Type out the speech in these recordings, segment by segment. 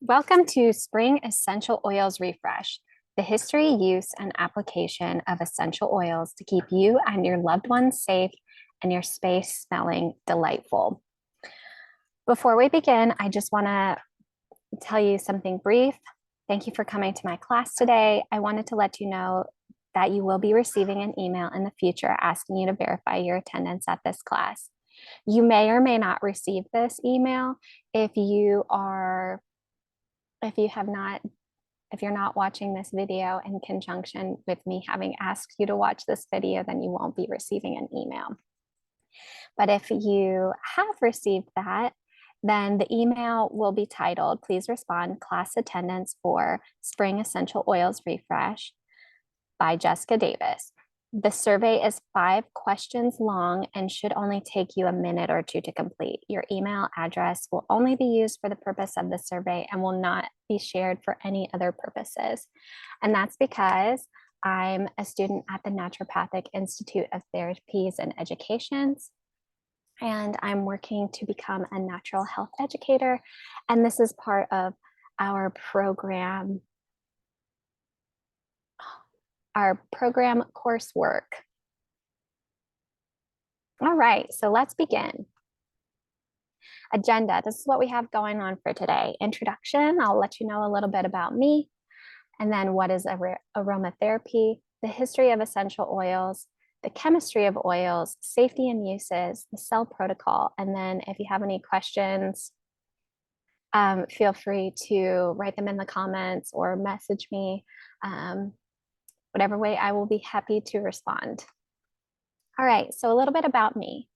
Welcome to Spring Essential Oils Refresh, the history, use, and application of essential oils to keep you and your loved ones safe and your space smelling delightful. Before we begin, I just want to tell you something brief. Thank you for coming to my class today. I wanted to let you know that you will be receiving an email in the future asking you to verify your attendance at this class. You may or may not receive this email if you're not watching this video in conjunction with me having asked you to watch this video, then you won't be receiving an email. But if you have received that, then the email will be titled, "Please respond, class attendance for Spring Essential Oils Refresh" by Jessica Davis. The survey is 5 questions long and should only take you a minute or 2 to complete. Your email address will only be used for the purpose of the survey and will not be shared for any other purposes. And that's because I'm a student at the Naturopathic Institute of Therapies and Educations, and I'm working to become a natural health educator. And this is part of our program coursework. All right, so let's begin. Agenda, this is what we have going on for today. Introduction, I'll let you know a little bit about me, and then what is aromatherapy, the history of essential oils, the chemistry of oils, safety and uses, the cell protocol, and then if you have any questions, feel free to write them in the comments or message me. Whatever way, I will be happy to respond. All right, so a little bit about me.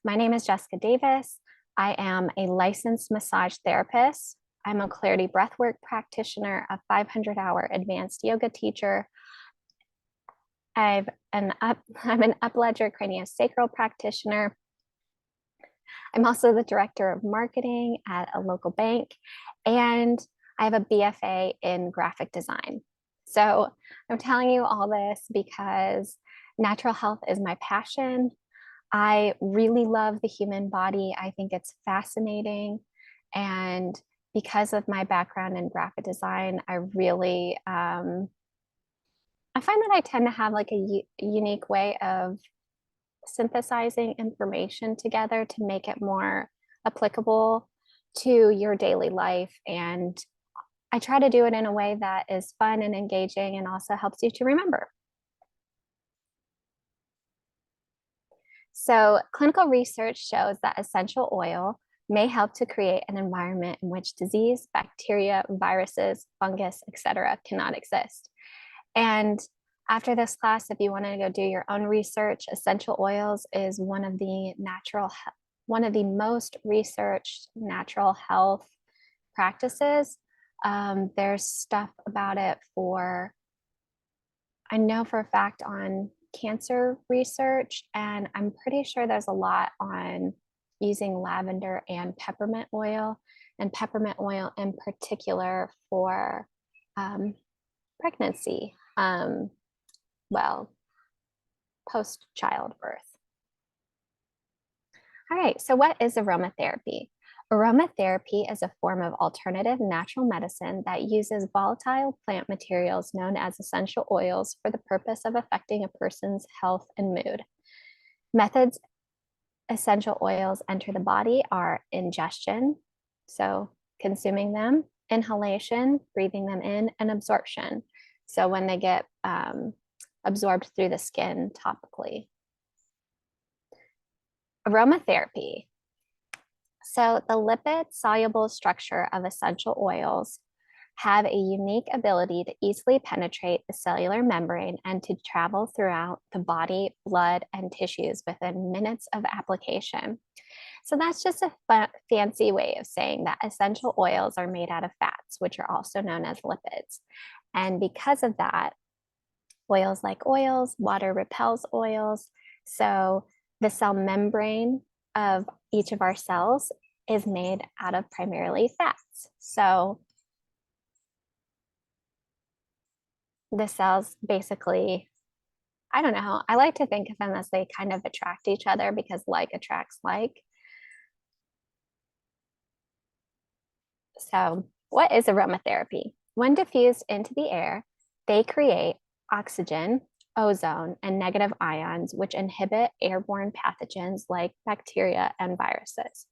My name is Jessica Davis. I am a licensed massage therapist. I'm a Clarity Breathwork practitioner, a 500-hour advanced yoga teacher. I'm an Upledger craniosacral practitioner. I'm also the director of marketing at a local bank, and I have a BFA in graphic design. So I'm telling you all this because natural health is my passion. I really love the human body. I think it's fascinating. And because of my background in graphic design, I really, I find that I tend to have like a unique way of synthesizing information together to make it more applicable to your daily life. And I try to do it in a way that is fun and engaging and also helps you to remember. So clinical research shows that essential oil may help to create an environment in which disease, bacteria, viruses, fungus, etc. cannot exist. And after this class, if you want to go do your own research, essential oils is one of the most researched natural health practices. There's stuff about it I know for a fact on cancer research, and I'm pretty sure there's a lot on using lavender and peppermint oil in particular for pregnancy, post childbirth. All right, so what is aromatherapy? Aromatherapy is a form of alternative natural medicine that uses volatile plant materials known as essential oils for the purpose of affecting a person's health and mood. Methods essential oils enter the body are ingestion, so consuming them, inhalation, breathing them in, and absorption. So when they get absorbed through the skin topically. Aromatherapy. So the lipid-soluble structure of essential oils have a unique ability to easily penetrate the cellular membrane and to travel throughout the body, blood, and tissues within minutes of application. So that's just a fancy way of saying that essential oils are made out of fats, which are also known as lipids. And because of that, oils like oils, water repels oils. So the cell membrane of each of our cells is made out of primarily fats. So the cells basically, I don't know, I like to think of them as they kind of attract each other because like attracts like. So What is aromatherapy? When diffused into the air, they create oxygen, ozone, and negative ions, which inhibit airborne pathogens like bacteria and viruses.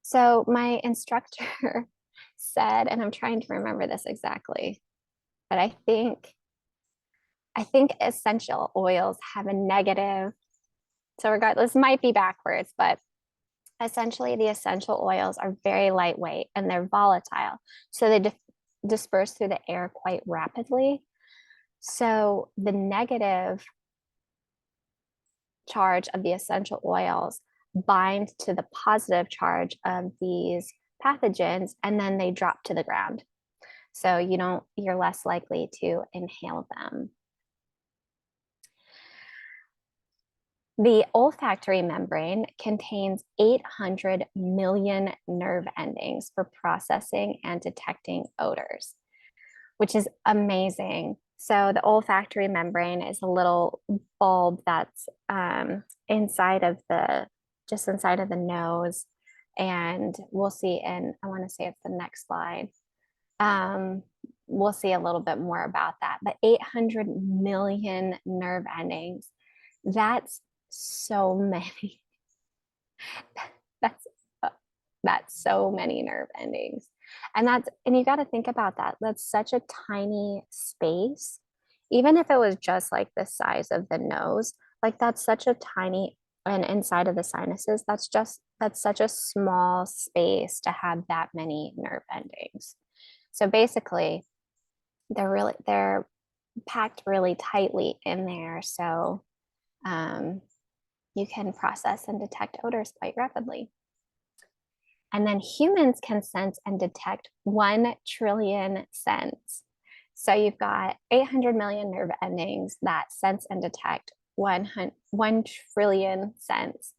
So my instructor said, and I'm trying to remember this exactly, but I think essential oils have a negative. So regardless, might be backwards, but essentially the essential oils are very lightweight and they're volatile. So they disperse through the air quite rapidly. So the negative charge of the essential oils bind to the positive charge of these pathogens, and then they drop to the ground. So you're less likely to inhale them. The olfactory membrane contains 800 million nerve endings for processing and detecting odors, which is amazing. So the olfactory membrane is a little bulb that's inside of the nose. And we'll see I want to say it's the next slide. We'll see a little bit more about that. But 800 million nerve endings, that's so many. that's that's so many nerve endings. And you got to think about that. That's such a tiny space. Even if it was just like the size of the nose, like that's such a tiny, and inside of the sinuses, that's such a small space to have that many nerve endings. So basically, they're packed really tightly in there. So you can process and detect odors quite rapidly. And then humans can sense and detect 1 trillion scents. So you've got 800 million nerve endings that sense and detect 1 trillion scents.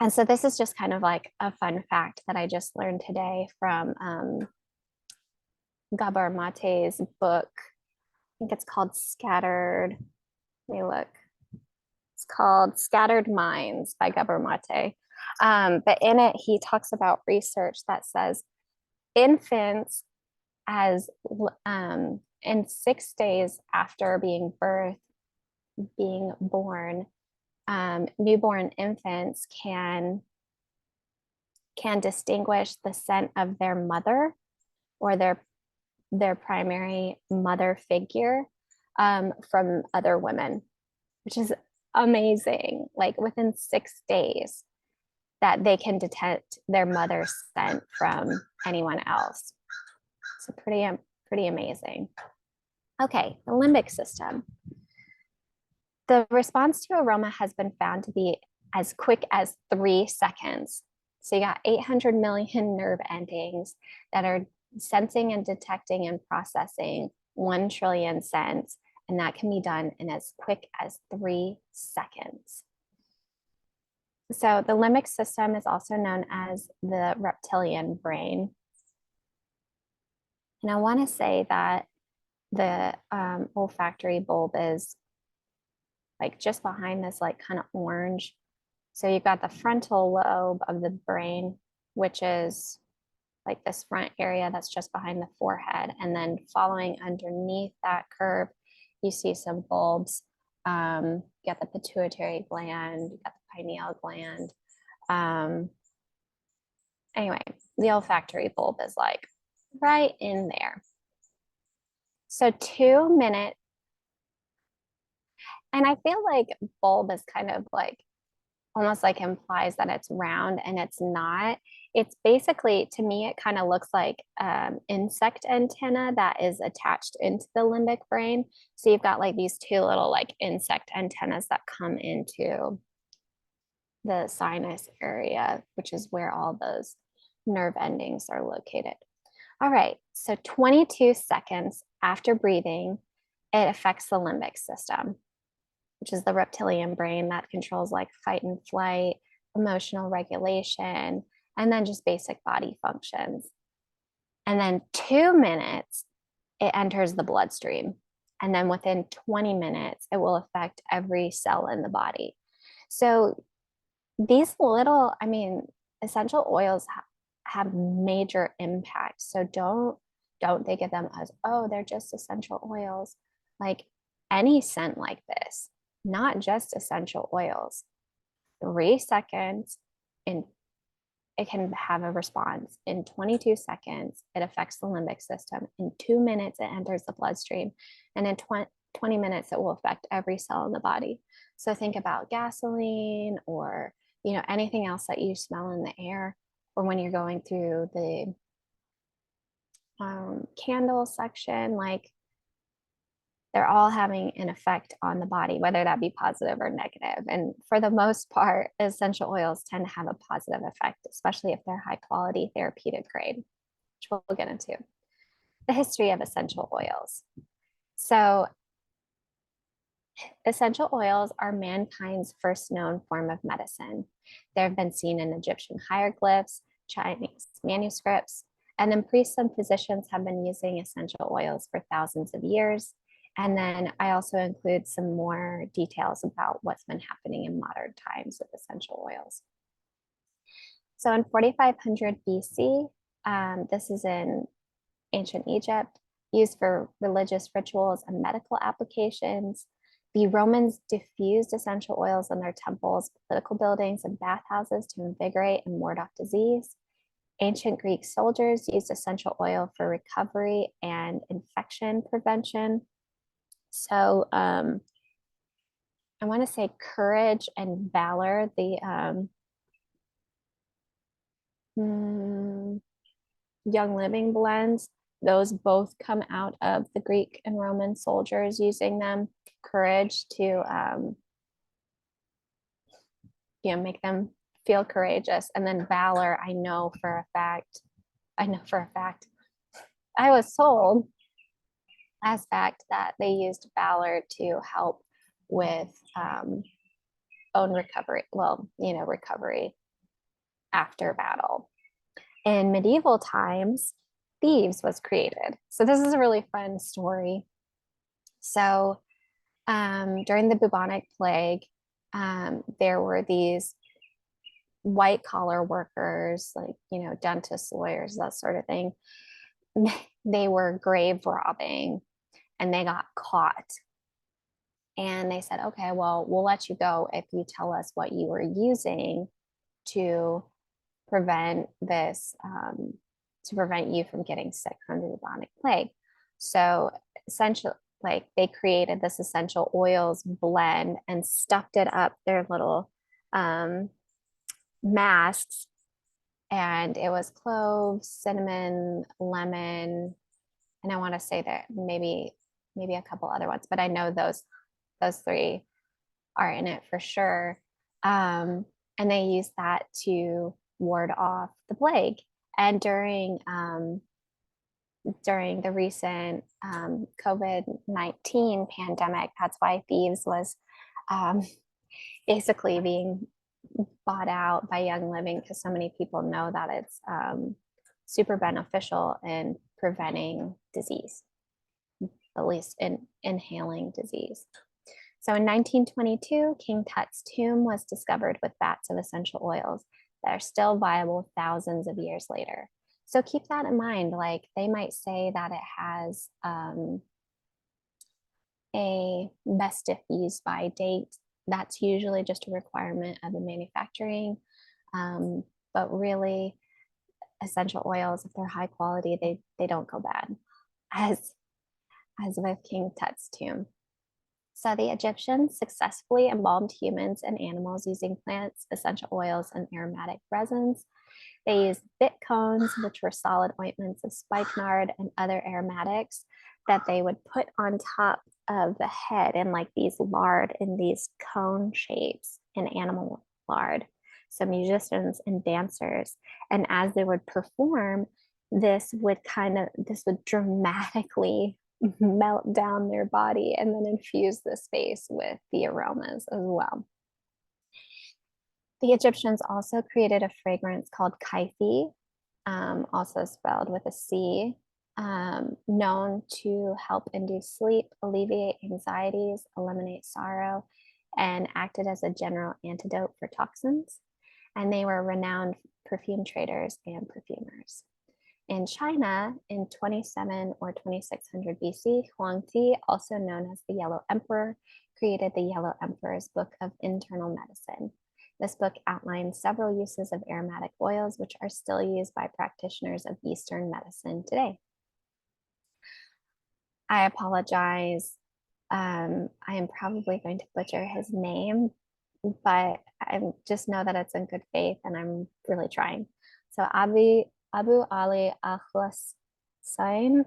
And so this is just kind of like a fun fact that I just learned today from Gabor Mate's book. I think it's called Scattered. Let me look. It's called Scattered Minds by Gabor Mate. But in it, he talks about research that says infants, as in 6 days after being born, newborn infants can distinguish the scent of their mother or their primary mother figure from other women, which is amazing. Like within 6 days, that they can detect their mother's scent from anyone else. So pretty amazing. Okay, the limbic system. The response to aroma has been found to be as quick as 3 seconds. So you got 800 million nerve endings that are sensing and detecting and processing 1 trillion scents, and that can be done in as quick as 3 seconds. So the limbic system is also known as the reptilian brain. And I want to say that the olfactory bulb is like just behind this like kind of orange. So you've got the frontal lobe of the brain, which is like this front area that's just behind the forehead. And then following underneath that curve, you see some bulbs. You got the pituitary gland, you got the pineal gland. Anyway, the olfactory bulb is like right in there. So 2 minutes, and I feel like bulb is kind of like almost like implies that it's round, and it's not. It's basically, to me, it kind of looks like insect antenna that is attached into the limbic brain. So you've got like these 2 little like insect antennas that come into the sinus area, which is where all those nerve endings are located. All right, so 22 seconds after breathing, it affects the limbic system, which is the reptilian brain that controls like fight and flight, emotional regulation, and then just basic body functions. And then 2 minutes, it enters the bloodstream. And then within 20 minutes, it will affect every cell in the body. So these little, essential oils have major impact. So don't think of them as, oh, they're just essential oils. Like any scent like this, not just essential oils, 3 seconds in it can have a response. In 22 seconds, it affects the limbic system. In 2 minutes, it enters the bloodstream. And in 20 minutes, it will affect every cell in the body. So think about gasoline or anything else that you smell in the air, or when you're going through the candle section, like they're all having an effect on the body, whether that be positive or negative. And for the most part, essential oils tend to have a positive effect, especially if they're high quality therapeutic grade, which we'll get into. The history of essential oils. So essential oils are mankind's first known form of medicine. They have been seen in Egyptian hieroglyphs, Chinese manuscripts, and then priests and physicians have been using essential oils for thousands of years. And then I also include some more details about what's been happening in modern times with essential oils. So in 4500 BC, this is in ancient Egypt, used for religious rituals and medical applications. The Romans diffused essential oils in their temples, political buildings, and bathhouses to invigorate and ward off disease. Ancient Greek soldiers used essential oil for recovery and infection prevention. So I want to say courage and valor, the Young Living blends, those both come out of the Greek and Roman soldiers using them. Courage to make them feel courageous, and then valor, I know for a fact I was told as fact that they used valor to help with own recovery, recovery after battle. In medieval times, thieves was created. So this is a really fun story. So during the bubonic plague, there were these white collar workers, like, dentists, lawyers, that sort of thing. They were grave robbing and they got caught. And they said, okay, well, we'll let you go if you tell us what you were using to prevent this, to prevent you from getting sick from the bubonic plague. So essentially, like, they created this essential oils blend and stuffed it up their little masks. And it was cloves, cinnamon, lemon, and I want to say that maybe a couple other ones, but I know those three are in it for sure. And they used that to ward off the plague. And during the recent COVID-19 pandemic, that's why thieves was basically being bought out by Young Living, because so many people know that it's super beneficial in preventing disease, at least in inhaling disease. So in 1922, King Tut's tomb was discovered with vats of essential oils that are still viable thousands of years later. So keep that in mind. Like, they might say that it has a best if used by date. That's usually just a requirement of the manufacturing. But really, essential oils, if they're high quality, they don't go bad, as with King Tut's tomb. So the Egyptians successfully embalmed humans and animals using plants, essential oils, and aromatic resins. They used bit cones, which were solid ointments of spikenard and other aromatics that they would put on top of the head in like these lard in these cone shapes in animal lard. So musicians and dancers, and as they would perform, this would dramatically melt down their body and then infuse the space with the aromas as well. The Egyptians also created a fragrance called kaifi, also spelled with a C, known to help induce sleep, alleviate anxieties, eliminate sorrow, and acted as a general antidote for toxins. and they were renowned perfume traders and perfumers. In China, in 27 or 2600 BC, Huangzi, also known as the Yellow Emperor, created the Yellow Emperor's Book of Internal Medicine. This book outlines several uses of aromatic oils, which are still used by practitioners of Eastern medicine today. I apologize. I am probably going to butcher his name, but I just know that it's in good faith and I'm really trying. So Abu Ali al-Hussein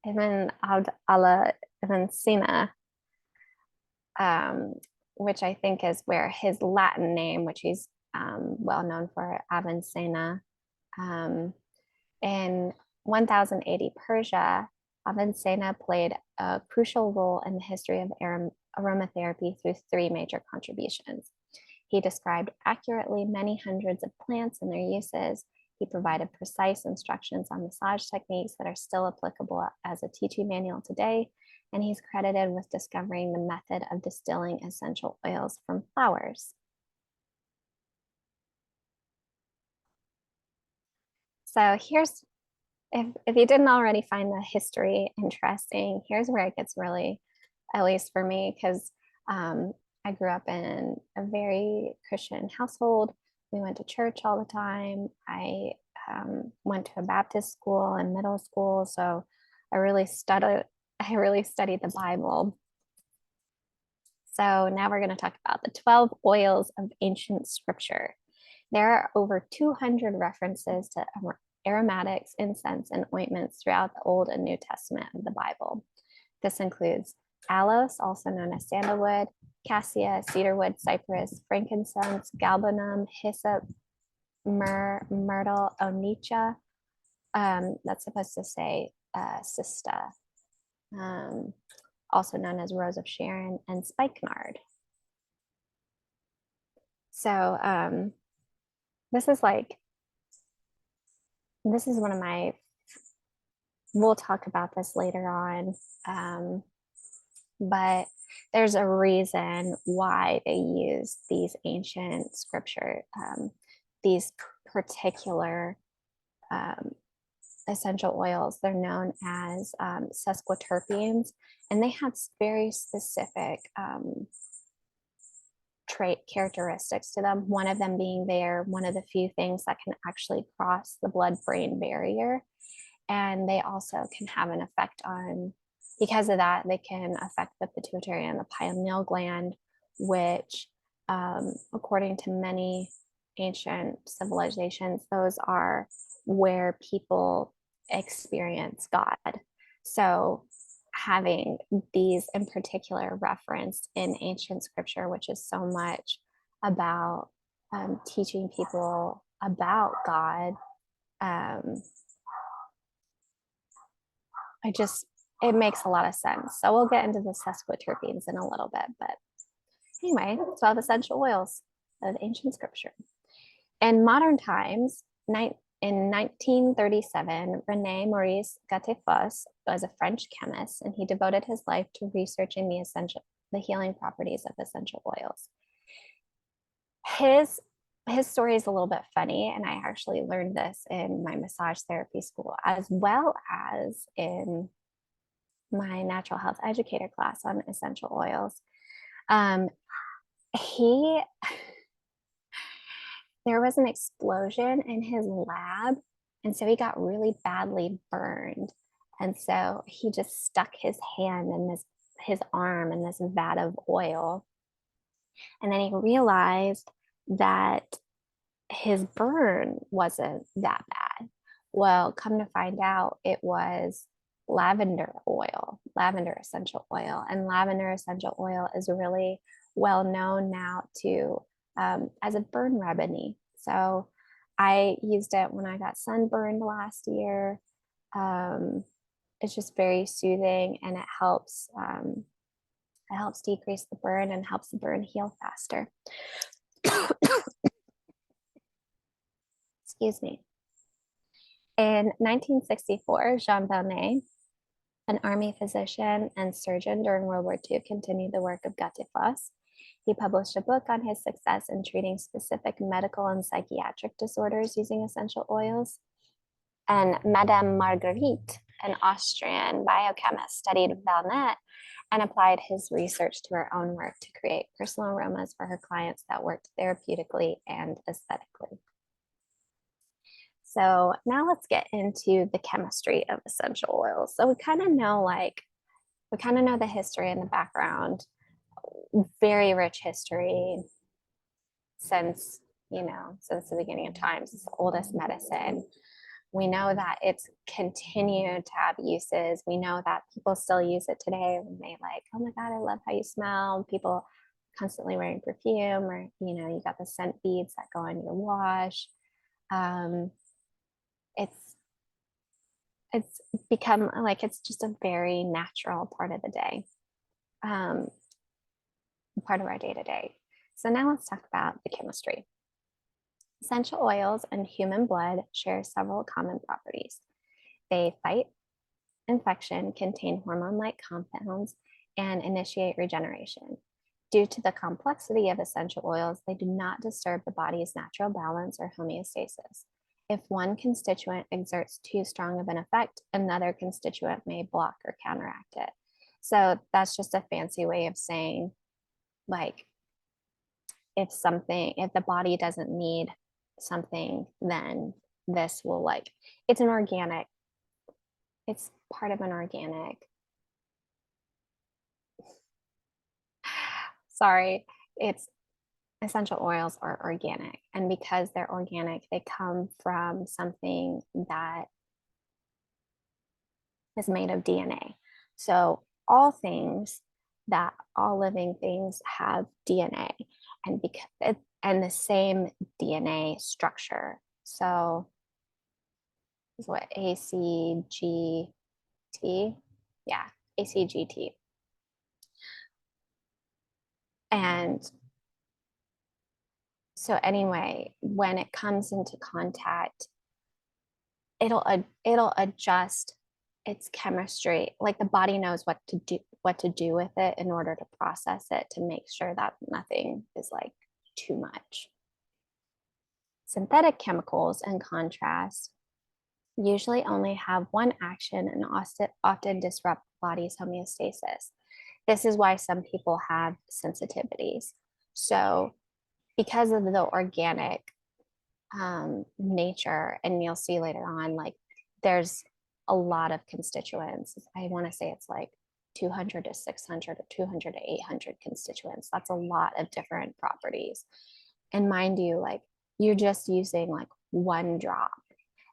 ibn Abd Allah ibn Sina, which I think is where his Latin name, which he's well known for, Avicenna. In 1080 Persia, Avicenna played a crucial role in the history of aromatherapy through three major contributions. He described accurately many hundreds of plants and their uses. He provided precise instructions on massage techniques that are still applicable as a teaching manual today. And he's credited with discovering the method of distilling essential oils from flowers. So here's, if you didn't already find the history interesting, here's where it gets really, at least for me, because I grew up in a very Christian household. We went to church all the time. I went to a Baptist school in middle school, so I really studied the Bible. So now we're going to talk about the 12 oils of ancient scripture. There are over 200 references to aromatics, incense, and ointments throughout the Old and New Testament of the Bible. This includes aloes, also known as sandalwood, cassia, cedarwood, cypress, frankincense, galbanum, hyssop, myrtle, onycha. That's supposed to say cista, also known as rose of Sharon, and spikenard. So this is one of my, we'll talk about this later on, but there's a reason why they use these ancient scripture, these particular essential oils. They're known as sesquiterpenes, and they have very specific trait characteristics to them. One of them being they're one of the few things that can actually cross the blood-brain barrier. And they also can have an effect on, because of that, they can affect the pituitary and the pineal gland, which, according to many ancient civilizations, those are where people experience God. So having these in particular referenced in ancient scripture, which is so much about teaching people about God, it makes a lot of sense. So we'll get into the sesquiterpenes in a little bit, but anyway, 12 essential oils of ancient scripture. In modern times, in 1937, René Maurice Gattefossé was a French chemist, and he devoted his life to researching the healing properties of essential oils. His story is a little bit funny, and I actually learned this in my massage therapy school, as well as in my natural health educator class on essential oils. There was an explosion in his lab, and so he got really badly burned. And so he just stuck his hand in his arm in this vat of oil. And then he realized that his burn wasn't that bad. Well, come to find out, it was lavender essential oil. And lavender essential oil is really well known now to as a burn remedy. So I used it when I got sunburned last year. It's just very soothing, and it helps decrease the burn and helps the burn heal faster. Excuse me. In 1964, Jean Belnay, an army physician and surgeon during World War II, continued the work of Gattefossé. He published a book on his success in treating specific medical and psychiatric disorders using essential oils. And Madame Marguerite, an Austrian biochemist, studied Valnet and applied his research to her own work to create personal aromas for her clients that worked therapeutically and aesthetically. So now let's get into the chemistry of essential oils. So we kind of know the history and the background, very rich history since the beginning of times. It's the oldest medicine. We know that it's continued to have uses. We know that people still use it today when they oh my God, I love how you smell. People constantly wearing perfume, or you got the scent beads that go on your wash. It's become it's just a very natural part of the day, part of our day-to-day. So now let's talk about the chemistry. Essential oils and human blood share several common properties. They fight infection, contain hormone-like compounds, and initiate regeneration. Due to the complexity of essential oils, they do not disturb the body's natural balance or homeostasis. If one constituent exerts too strong of an effect, another constituent may block or counteract it. So that's just a fancy way of saying, if the body doesn't need something, then this will it's part of an organic, it's essential oils are organic, and because they're organic, they come from something that is made of DNA. So all living things have DNA, and the same DNA structure. So is what ACGT, yeah, ACGT. And so anyway, when it comes into contact, it'll adjust its chemistry. The body knows what to do with it in order to process it, to make sure that nothing is too much. Synthetic chemicals, in contrast, usually only have one action and often disrupt the body's homeostasis. This is why some people have sensitivities. So because of the organic nature, and you'll see later on, there's a lot of constituents. I want to say it's 200 to 600 or 200 to 800 constituents. That's a lot of different properties. And mind you, you're just using one drop,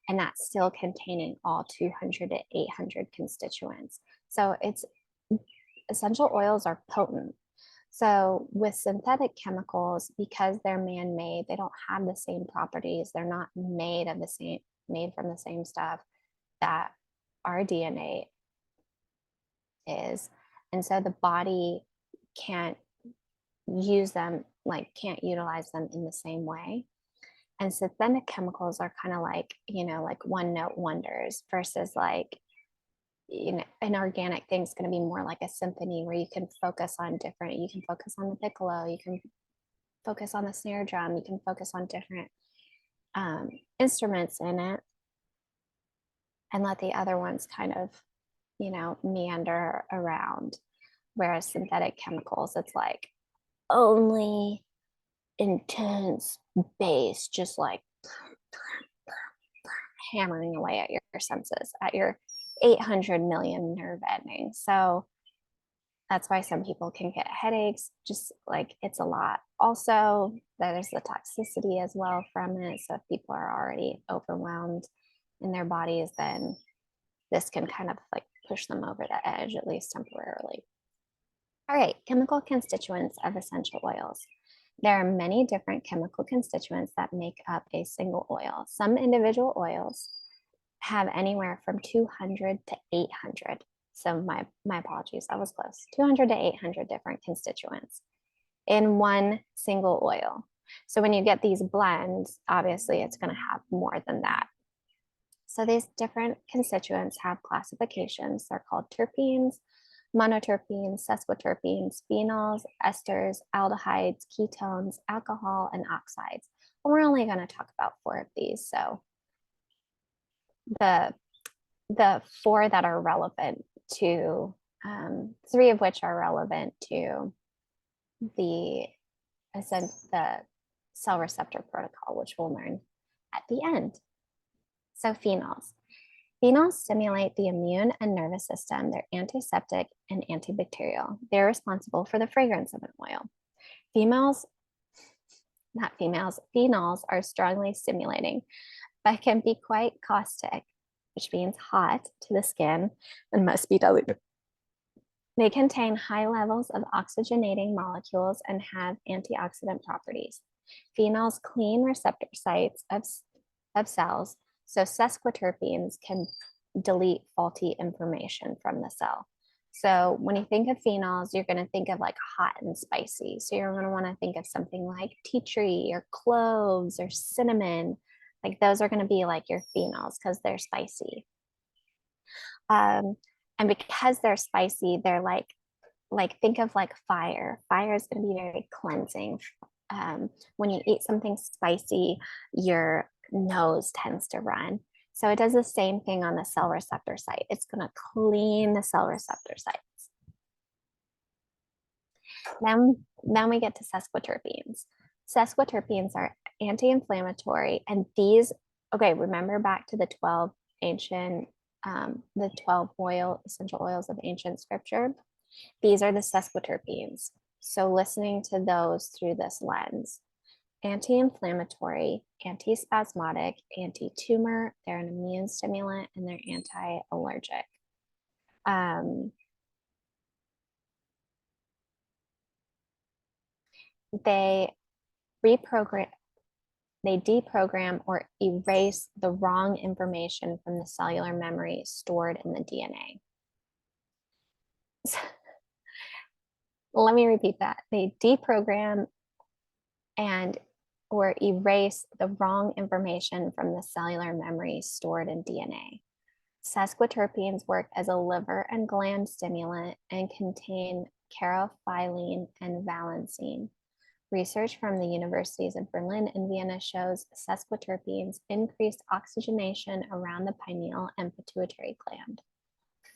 and that's still containing all 200 to 800 constituents. So essential oils are potent. So with synthetic chemicals, because they're man-made, they don't have the same properties. They're not made from the same stuff that our DNA is. And so the body can't use them, can't utilize them in the same way. And synthetic chemicals are kind of one-note wonders versus an organic thing is going to be more like a symphony, where you can focus on the piccolo, you can focus on the snare drum, you can focus on different instruments in it, and let the other ones kind of meander around. Whereas synthetic chemicals, it's only intense bass, just hammering away at your senses, at your 800 million nerve endings. So that's why some people can get headaches, just it's a lot. Also, there's the toxicity as well from it. So if people are already overwhelmed in their bodies, then this can kind of push them over the edge, at least temporarily. All right, chemical constituents of essential oils. There are many different chemical constituents that make up a single oil. Some individual oils have anywhere from 200 to 800. So my apologies, I was close. 200 to 800 different constituents in one single oil. So when you get these blends, obviously it's going to have more than that. So these different constituents have classifications. They're called terpenes, monoterpenes, sesquiterpenes, phenols, esters, aldehydes, ketones, alcohol, and oxides. And we're only going to talk about 4 of these. So the 4 that are relevant to, 3 of which are relevant to the cell receptor protocol, which we'll learn at the end. So phenols. Phenols stimulate the immune and nervous system. They're antiseptic and antibacterial. They're responsible for the fragrance of an oil. Phenols are strongly stimulating, but can be quite caustic, which means hot to the skin and must be diluted. They contain high levels of oxygenating molecules and have antioxidant properties. Phenols clean receptor sites of cells, so sesquiterpenes can delete faulty information from the cell. So when you think of phenols, you're going to think of like hot and spicy. So you're going to want to think of something like tea tree or cloves or cinnamon. Like those are going to be like your phenols because they're spicy. And because they're spicy, they're like think of like fire. Fire is going to be very cleansing. When you eat something spicy, your nose tends to run. So it does the same thing on the cell receptor site. It's going to clean the cell receptor sites. Then we get to sesquiterpenes. Sesquiterpenes are anti-inflammatory, and these, okay, remember back to the 12 essential oils of ancient scripture. These are the sesquiterpenes. So listening to those through this lens. Anti-inflammatory, anti-spasmodic, anti-tumor, they're an immune stimulant, and they're anti-allergic. They deprogram or erase the wrong information from the cellular memory stored in the DNA. Let me repeat that. They deprogram or erase the wrong information from the cellular memory stored in DNA. Sesquiterpenes work as a liver and gland stimulant and contain carophylline and valencine. Research from the universities of Berlin and Vienna shows sesquiterpenes increase oxygenation around the pineal and pituitary gland.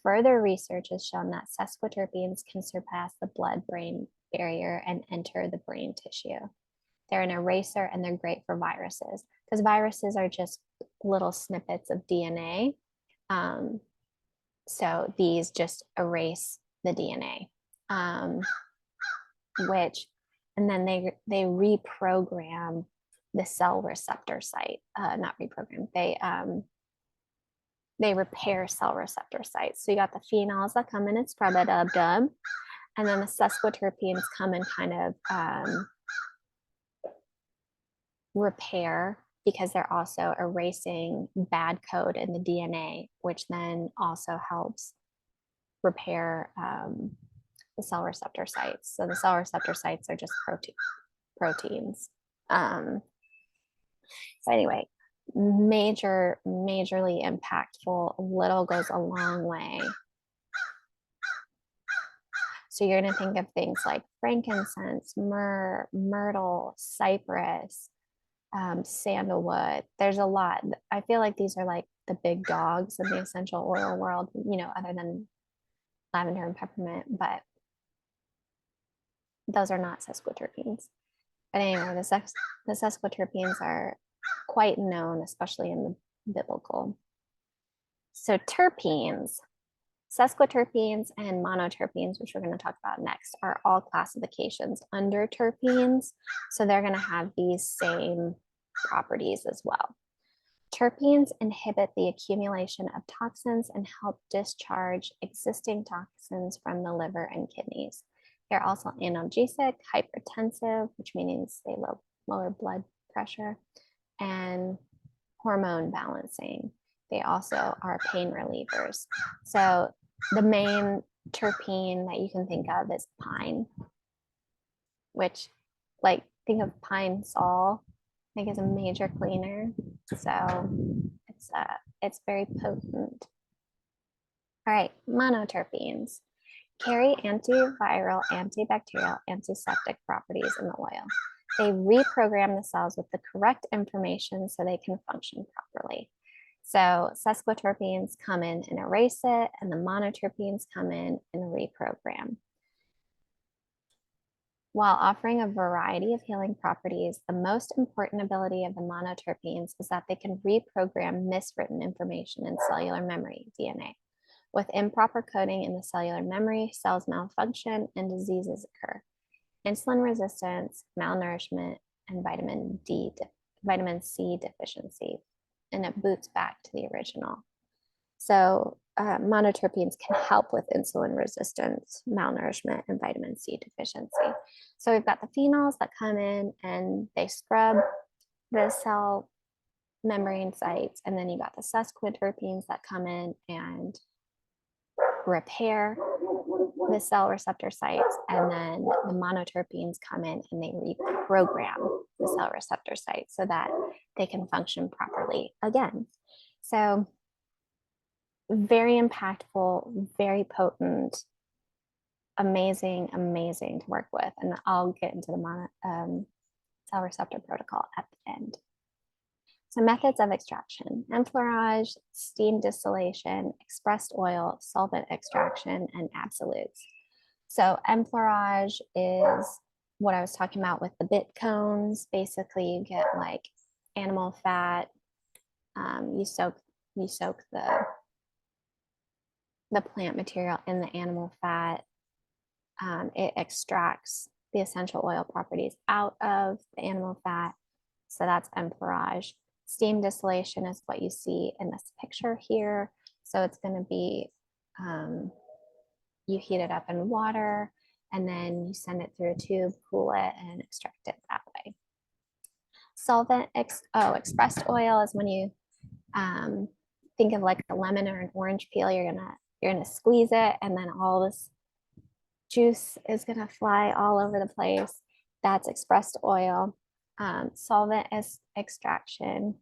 Further research has shown that sesquiterpenes can surpass the blood-brain barrier and enter the brain tissue. They're an eraser, and they're great for viruses because viruses are just little snippets of DNA. So these just erase the DNA, and then they reprogram the cell receptor site. Not reprogram. They repair cell receptor sites. So you got the phenols that come in and scrub it up, and then the sesquiterpenes come and kind of repair, because they're also erasing bad code in the DNA, which then also helps repair the cell receptor sites. So the cell receptor sites are just proteins. So anyway, majorly impactful. Little goes a long way. So you're going to think of things like frankincense, myrrh, myrtle, cypress, sandalwood. There's a lot. I feel like these are like the big dogs in the essential oil world, other than lavender and peppermint, but those are not sesquiterpenes. But anyway, the sesquiterpenes are quite known, especially in the biblical. So terpenes, sesquiterpenes and monoterpenes, which we're going to talk about next, are all classifications under terpenes. So they're going to have these same properties as well. Terpenes inhibit the accumulation of toxins and help discharge existing toxins from the liver and kidneys. They're also analgesic, hypertensive, which means they lower blood pressure, and hormone balancing. They also are pain relievers. So the main terpene that you can think of is pine, which, like, think of pine sol, I think is a major cleaner. So it's very potent. All right, monoterpenes. carry antiviral, antibacterial, antiseptic properties in the oil. They reprogram the cells with the correct information so they can function properly. So sesquiterpenes come in and erase it, and the monoterpenes come in and reprogram. While offering a variety of healing properties, the most important ability of the monoterpenes is that they can reprogram miswritten information in cellular memory, DNA. With improper coding in the cellular memory, cells malfunction and diseases occur. Insulin resistance, malnourishment, and vitamin C deficiency, and it boots back to the original. So monoterpenes can help with insulin resistance, malnourishment, and vitamin C deficiency. So we've got the phenols that come in and they scrub the cell membrane sites, and then you got the sesquiterpenes that come in and repair the cell receptor sites, and then the monoterpenes come in and they reprogram the cell receptor sites so that they can function properly again. So very impactful, very potent, amazing to work with. And I'll get into the cell receptor protocol at the end. So methods of extraction: enfleurage, steam distillation, expressed oil, solvent extraction, and absolutes. So enfleurage is what I was talking about with the bit cones. Basically, you get like animal fat. You soak the plant material in the animal fat. It extracts the essential oil properties out of the animal fat. So that's enfleurage. Steam distillation is what you see in this picture here. So it's going to be, you heat it up in water and then you send it through a tube, cool it, and extract it that way. Solvent, expressed oil is when you think of like a lemon or an orange peel. You're gonna squeeze it, and then all this juice is gonna fly all over the place. That's expressed oil. Solvent extraction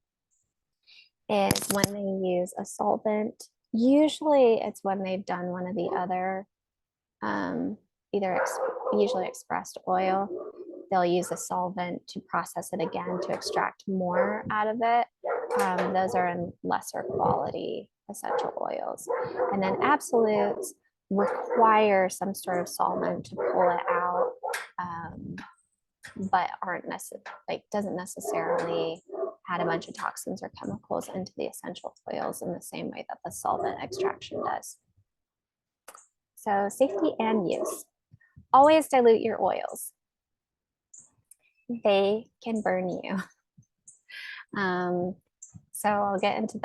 is when they use a solvent. Usually it's when they've done one of the other, usually expressed oil. They'll use a solvent to process it again to extract more out of it. Those are in lesser quality essential oils. And then absolutes require some sort of solvent to pull it out, but doesn't necessarily add a bunch of toxins or chemicals into the essential oils in the same way that the solvent extraction does. So safety and use. Always dilute your oils. They can burn you. So I'll get into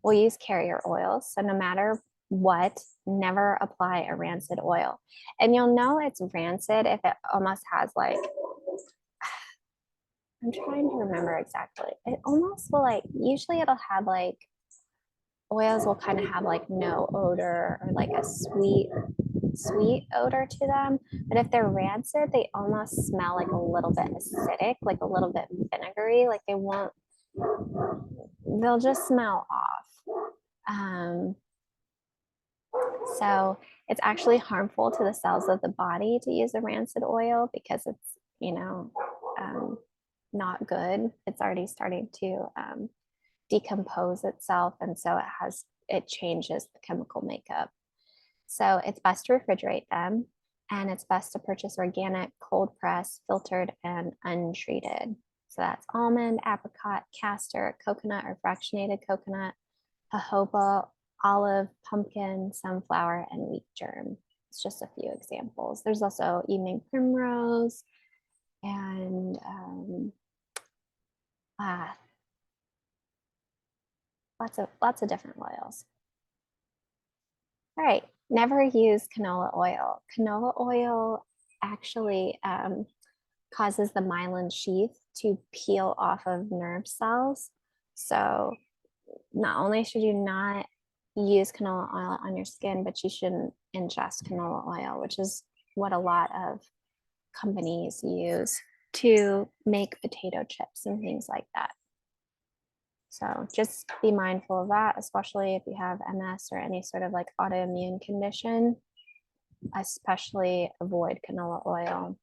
we'll use carrier oils. So no matter what, never apply a rancid oil. And you'll know it's rancid if it almost has like, I'm trying to remember exactly. It almost will like, usually it'll have like, oils will kind of have like no odor or like a sweet odor to them. But if they're rancid, they almost smell like a little bit acidic, like a little bit vinegary, like they'll just smell off. So it's actually harmful to the cells of the body to use a rancid oil because it's, not good. It's already starting to decompose itself. And so it changes the chemical makeup. So it's best to refrigerate them, and it's best to purchase organic, cold pressed, filtered, and untreated. So that's almond, apricot, castor, coconut or fractionated coconut, jojoba, olive, pumpkin, sunflower, and wheat germ. It's just a few examples. There's also evening primrose and lots of different oils. All right, never use canola oil. Canola oil actually causes the myelin sheath to peel off of nerve cells. So not only should you not use canola oil on your skin, but you shouldn't ingest canola oil, which is what a lot of companies use to make potato chips and things like that. So just be mindful of that, especially if you have MS or any sort of like autoimmune condition, especially avoid canola oil.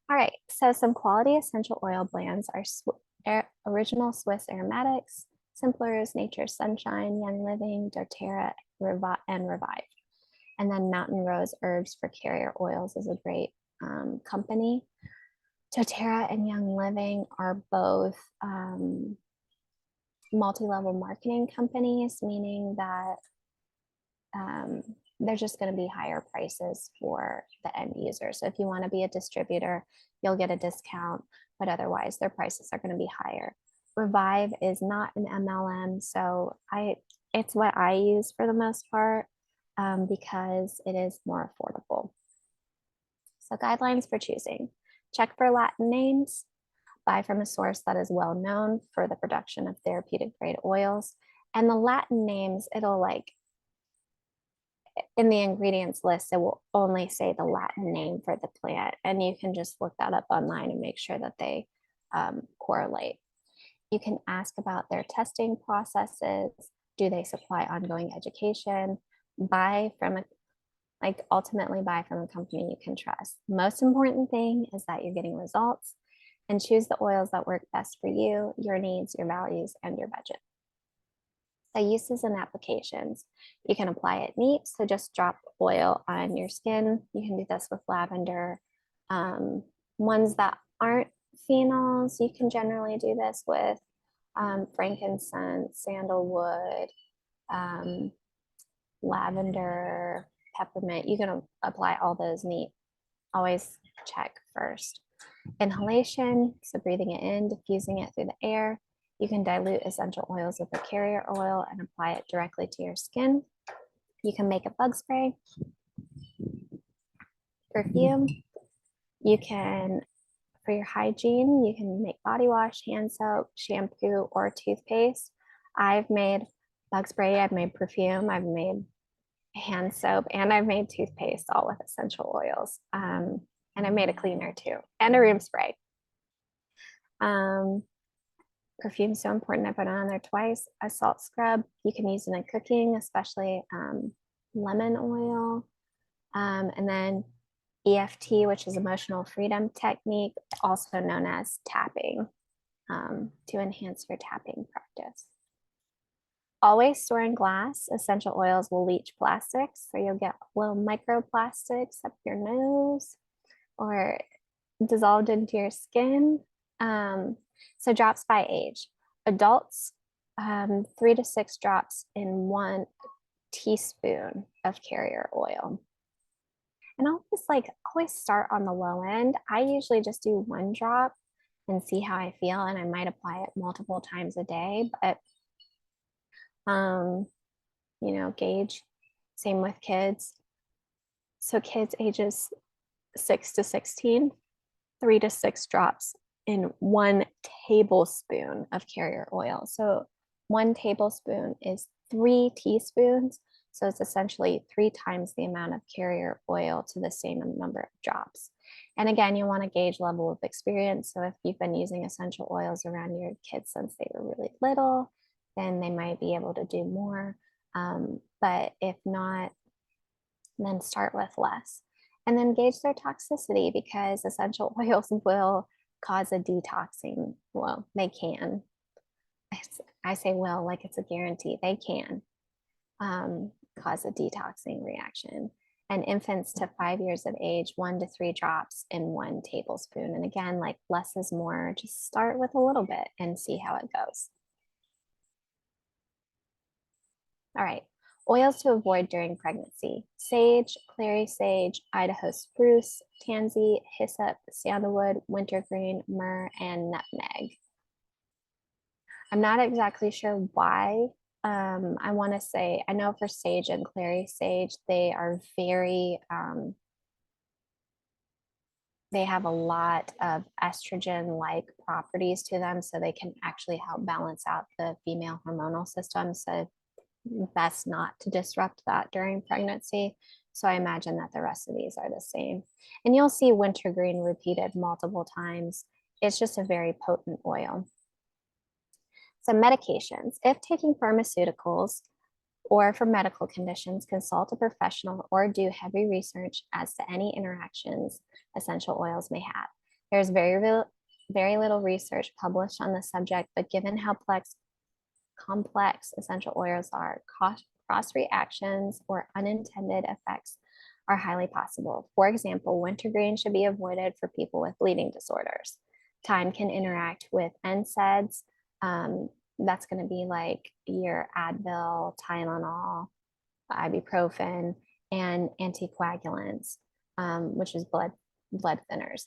All right, so some quality essential oil blends are original Swiss aromatics, simplers, nature's sunshine, young living, doTERRA, and revive. And then Mountain Rose Herbs for Carrier Oils is a great company. doTERRA and Young Living are both multi-level marketing companies, meaning that they're just going to be higher prices for the end user. So if you want to be a distributor, you'll get a discount, but otherwise their prices are going to be higher. Revive is not an MLM, so it's what I use for the most part because it is more affordable. So guidelines for choosing: check for Latin names, buy from a source that is well known for the production of therapeutic grade oils. And the Latin names, it'll like in the ingredients list, it will only say the Latin name for the plant. And you can just look that up online and make sure that they correlate. You can ask about their testing processes. Do they supply ongoing education? Ultimately buy from a company you can trust. Most important thing is that you're getting results, and choose the oils that work best for you, your needs, your values, and your budget. The uses and applications. You can apply it neat, so just drop oil on your skin. You can do this with lavender. Ones that aren't phenols, you can generally do this with frankincense, sandalwood, lavender, peppermint. You can apply all those neat. Always check first. Inhalation, so breathing it in, diffusing it through the air. You can dilute essential oils with a carrier oil and apply it directly to your skin. You can make a bug spray. Perfume. You can, for your hygiene, you can make body wash, hand soap, shampoo, or toothpaste. I've made bug spray, I've made perfume, I've made hand soap, and I've made toothpaste, all with essential oils. And I made a cleaner too, and a room spray. Perfume is so important. I put it on there twice. A salt scrub, you can use it in cooking, especially lemon oil. And then EFT, which is emotional freedom technique, also known as tapping, to enhance your tapping practice. Always store in glass. Essential oils will leach plastics, so you'll get little microplastics up your nose or dissolved into your skin. So drops by age. Adults, 3 to 6 drops in 1 teaspoon of carrier oil. And I'll just always start on the low end. I usually just do 1 drop and see how I feel, and I might apply it multiple times a day, but gauge. Same with kids. So kids ages 6 to 16, 3 to 6 drops in 1 tablespoon of carrier oil. So 1 tablespoon is 3 teaspoons. So it's essentially 3 times the amount of carrier oil to the same number of drops. And again, you want to gauge level of experience. So if you've been using essential oils around your kids since they were really little, then they might be able to do more. But if not, then start with less. And then gauge their toxicity, because essential oils will cause a detoxing. Well, they can. I say will like it's a guarantee. They can cause a detoxing reaction. And infants to 5 years of age, 1 to 3 drops in 1 tablespoon. And again, less is more. Just start with a little bit and see how it goes. All right, oils to avoid during pregnancy: sage, clary sage, Idaho spruce, tansy, hyssop, sandalwood, wintergreen, myrrh, and nutmeg. I'm not exactly sure why. I want to say, I know for sage and clary sage, they are very, they have a lot of estrogen-like properties to them, so they can actually help balance out the female hormonal system. So best not to disrupt that during pregnancy. So I imagine that the rest of these are the same. And you'll see wintergreen repeated multiple times. It's just a very potent oil. So medications, if taking pharmaceuticals or for medical conditions, consult a professional or do heavy research as to any interactions essential oils may have. There's very little research published on the subject, but given how complex essential oils are, cross reactions or unintended effects are highly possible. For example, wintergreen should be avoided for people with bleeding disorders. Thyme can interact with NSAIDs. That's going to be like your Advil, Tylenol, ibuprofen, and anticoagulants, which is blood thinners.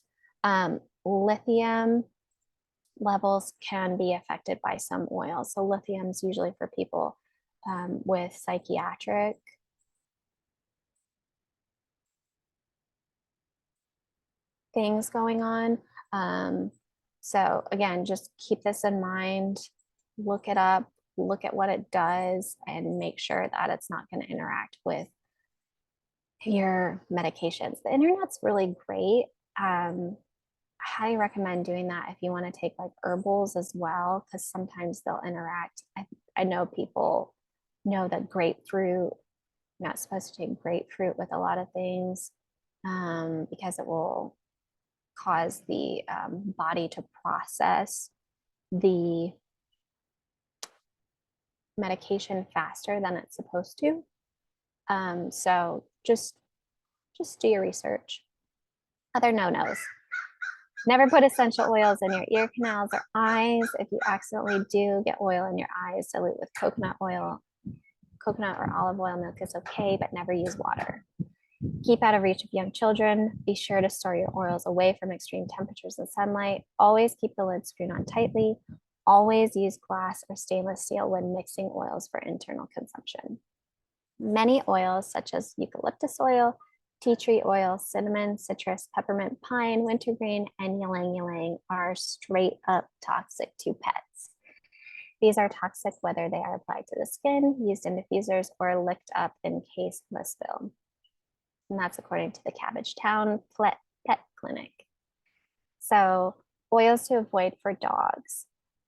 Lithium levels can be affected by some oils. So lithium is usually for people with psychiatric things going on. So again, just keep this in mind, look it up, look at what it does, and make sure that it's not going to interact with your medications. The internet's really great. I highly recommend doing that if you want to take like herbals as well, because sometimes they'll interact. I know people know that grapefruit, you're not supposed to take grapefruit with a lot of things because it will cause the body to process the medication faster than it's supposed to. So just do your research. Other no-nos. Never put essential oils in your ear canals or eyes. If you accidentally do get oil in your eyes, dilute with coconut oil. Coconut or olive oil milk is okay, but never use water. Keep out of reach of young children. Be sure to store your oils away from extreme temperatures and sunlight. Always keep the lid screwed on tightly. Always use glass or stainless steel when mixing oils for internal consumption. Many oils, such as eucalyptus oil, tea tree oil, cinnamon, citrus, peppermint, pine, wintergreen, and ylang ylang, are straight up toxic to pets. These are toxic whether they are applied to the skin, used in diffusers, or licked up in case of a spill. And that's according to the Cabbagetown Pet Clinic. So oils to avoid for dogs: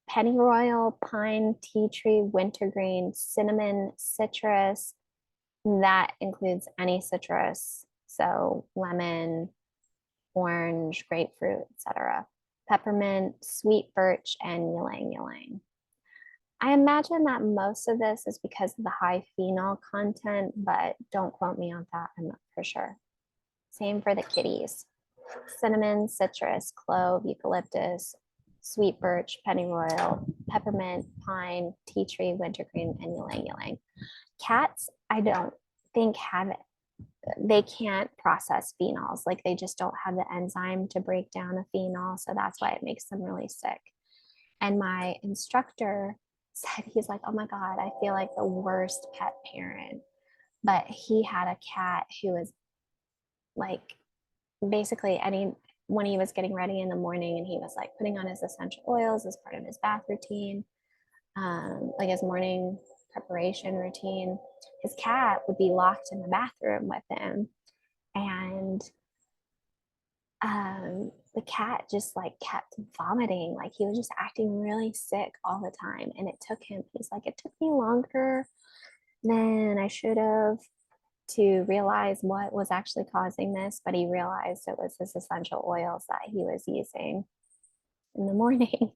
pennyroyal, pine, tea tree, wintergreen, cinnamon, citrus. That includes any citrus, so lemon, orange, grapefruit, etc. Peppermint, sweet birch, and ylang ylang. I imagine that most of this is because of the high phenol content, but don't quote me on that, I'm not for sure. Same for the kitties: cinnamon, citrus, clove, eucalyptus, sweet birch, pennyroyal, peppermint, pine, tea tree, wintergreen, and ylang ylang. Cats, I don't think have it. They can't process phenols. Like they just don't have the enzyme to break down a phenol. So that's why it makes them really sick. And my instructor said, he's like, oh my God, I feel like the worst pet parent. But he had a cat who was like, basically when he was getting ready in the morning and he was like putting on his essential oils as part of his bath routine, like his morning preparation routine, his cat would be locked in the bathroom with him. And the cat just like kept vomiting. Like he was just acting really sick all the time. And it took him, he's like, it took me longer than I should have to realize what was actually causing this. But he realized it was his essential oils that he was using in the morning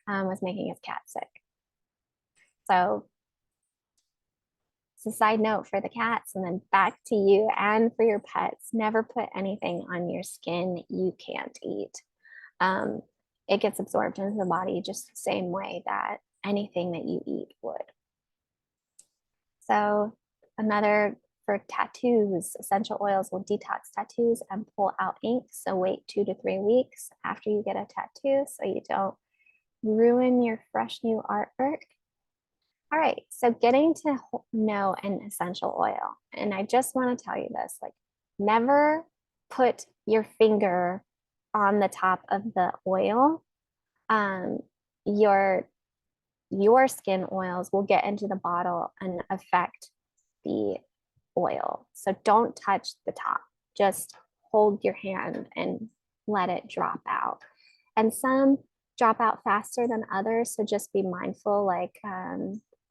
was making his cat sick. So it's a side note for the cats, and then back to you and for your pets. Never put anything on your skin you can't eat. It gets absorbed into the body just the same way that anything that you eat would. So another for tattoos, essential oils will detox tattoos and pull out ink. So wait 2 to 3 weeks after you get a tattoo so you don't ruin your fresh new artwork. All right, so getting to know an essential oil. And I just want to tell you this, like never put your finger on the top of the oil. Your skin oils will get into the bottle and affect the oil. So don't touch the top. Just hold your hand and let it drop out. And some drop out faster than others. So just be mindful, like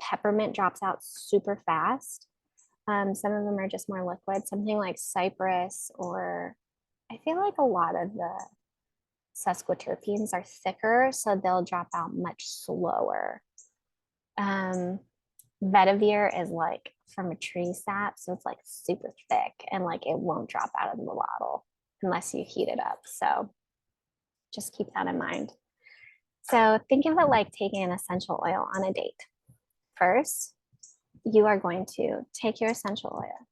peppermint drops out super fast. Some of them are just more liquid, something like cypress, or I feel like a lot of the sesquiterpenes are thicker, so they'll drop out much slower. Um, Vetiver is like from a tree sap, so it's like super thick and like it won't drop out of the bottle unless you heat it up. So just keep that in mind. So think of it like taking an essential oil on a date. First, you are going to take your essential oil.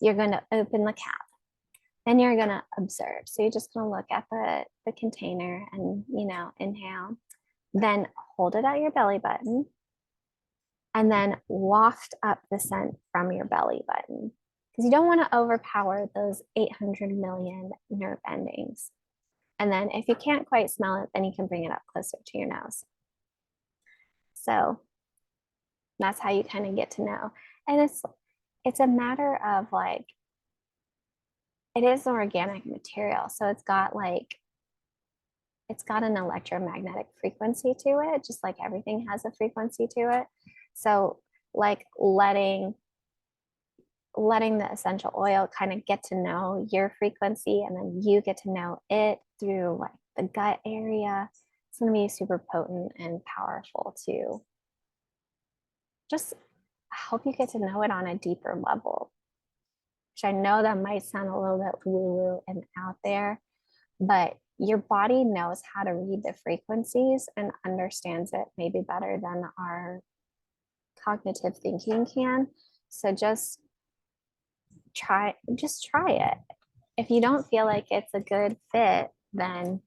You're going to open the cap. Then you're going to observe. So you're just going to look at the container and, inhale. Then hold it at your belly button and then waft up the scent from your belly button, because you don't want to overpower those 800 million nerve endings. And then if you can't quite smell it, then you can bring it up closer to your nose. So that's how you kind of get to know. And it's a matter of like, it is an organic material. So it's got an electromagnetic frequency to it, just like everything has a frequency to it. So like letting the essential oil kind of get to know your frequency, and then you get to know it through like the gut area. It's going to be super potent and powerful to just help you get to know it on a deeper level, which I know that might sound a little bit woo-woo and out there, but your body knows how to read the frequencies and understands it maybe better than our cognitive thinking can. So just try it. If you don't feel like it's a good fit, then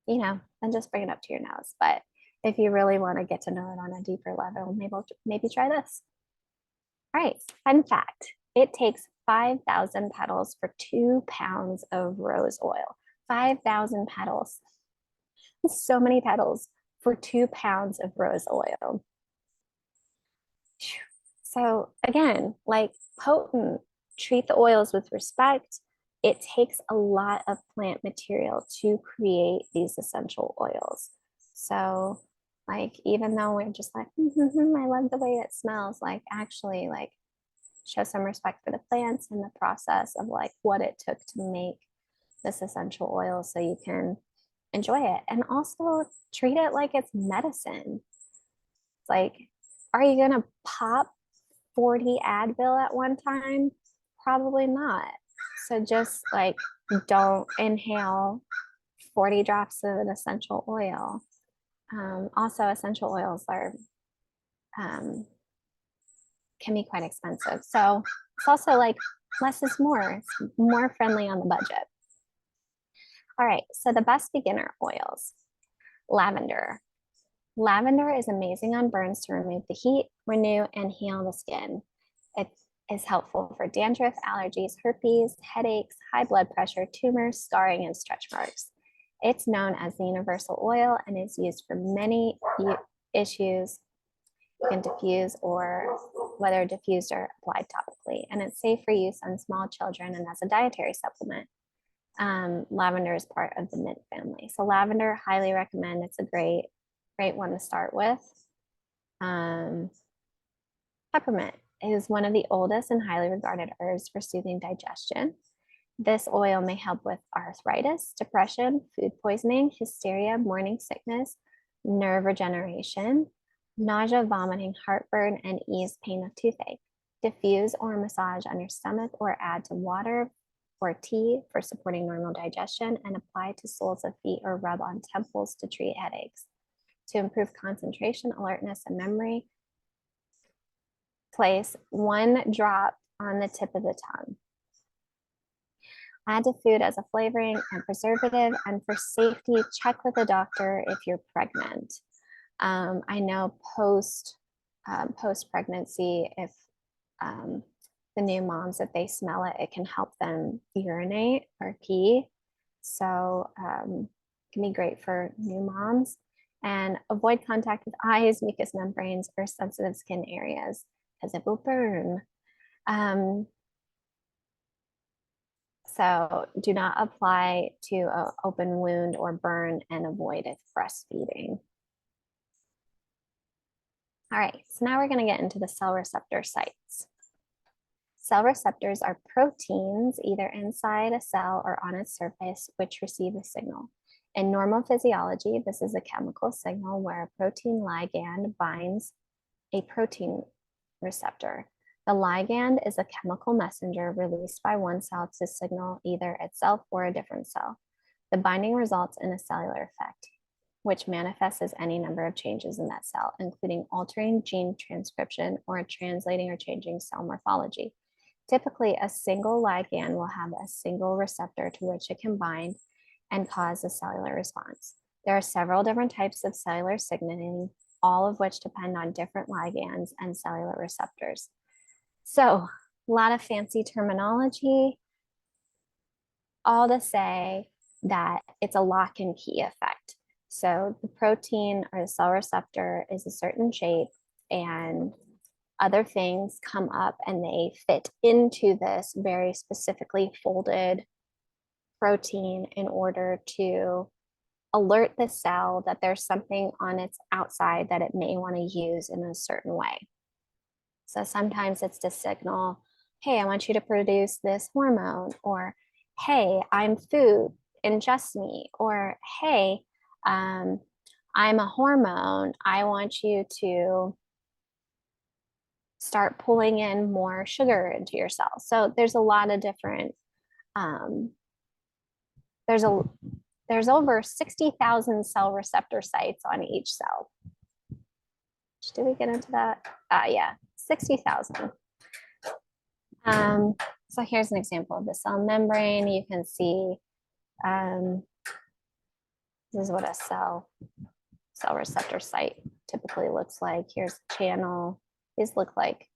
then just bring it up to your nose. But if you really want to get to know it on a deeper level, maybe try this. All right, fun fact. It takes 5,000 petals for 2 pounds of rose oil. 5,000 petals. So many petals for 2 pounds of rose oil. So again, like potent, treat the oils with respect. It takes a lot of plant material to create these essential oils. So like, even though we're just like, I love the way it smells, like actually like show some respect for the plants and the process of like what it took to make this essential oil so you can enjoy it. And also treat it like it's medicine. It's like, are you gonna pop 40 Advil at one time? Probably not. So just like don't inhale 40 drops of an essential oil. Also, essential oils are can be quite expensive. So it's also like less is more. It's more friendly on the budget. All right, so the best beginner oils. Lavender. Lavender is amazing on burns to remove the heat, renew, and heal the skin. It is helpful for dandruff, allergies, herpes, headaches, high blood pressure, tumors, scarring, and stretch marks. It's known as the universal oil and is used for many issues. You can diffuse, or whether diffused or applied topically, and it's safe for use on small children and as a dietary supplement. Lavender is part of the mint family. So lavender, highly recommend. It's a great one to start with. Peppermint is one of the oldest and highly regarded herbs for soothing digestion. This oil may help with arthritis, depression, food poisoning, hysteria, morning sickness, nerve regeneration, nausea, vomiting, heartburn, and ease pain of toothache. Diffuse or massage on your stomach or add to water or tea for supporting normal digestion, and apply to soles of feet or rub on temples to treat headaches. To improve concentration, alertness, and memory, place 1 drop on the tip of the tongue. Add to food as a flavoring and preservative, and for safety, check with a doctor if you're pregnant. I know post pregnancy, if the new moms, if they smell it, it can help them urinate or pee. So it can be great for new moms. And avoid contact with eyes, mucous membranes, or sensitive skin areas because it will burn. So do not apply to an open wound or burn, and avoid if breastfeeding. All right, so now we're going to get into the cell receptor sites. Cell receptors are proteins either inside a cell or on its surface which receive a signal. In normal physiology, this is a chemical signal where a protein ligand binds a protein receptor. The ligand is a chemical messenger released by one cell to signal either itself or a different cell. The binding results in a cellular effect, which manifests as any number of changes in that cell, including altering gene transcription or translating or changing cell morphology. Typically, a single ligand will have a single receptor to which it can bind and cause a cellular response. There are several different types of cellular signaling, all of which depend on different ligands and cellular receptors. So, a lot of fancy terminology, all to say that it's a lock and key effect. So the protein or the cell receptor is a certain shape, and other things come up and they fit into this very specifically folded protein in order to alert the cell that there's something on its outside that it may want to use in a certain way. So sometimes it's to signal, hey, I want you to produce this hormone, or hey, I'm food, ingest me, or hey, I'm a hormone, I want you to start pulling in more sugar into your cells. So there's a lot of different, there's over 60,000 cell receptor sites on each cell. Did we get into that? Yeah, 60,000. So here's an example of the cell membrane. You can see this is what a cell receptor site typically looks like. Here's the channel. These look like,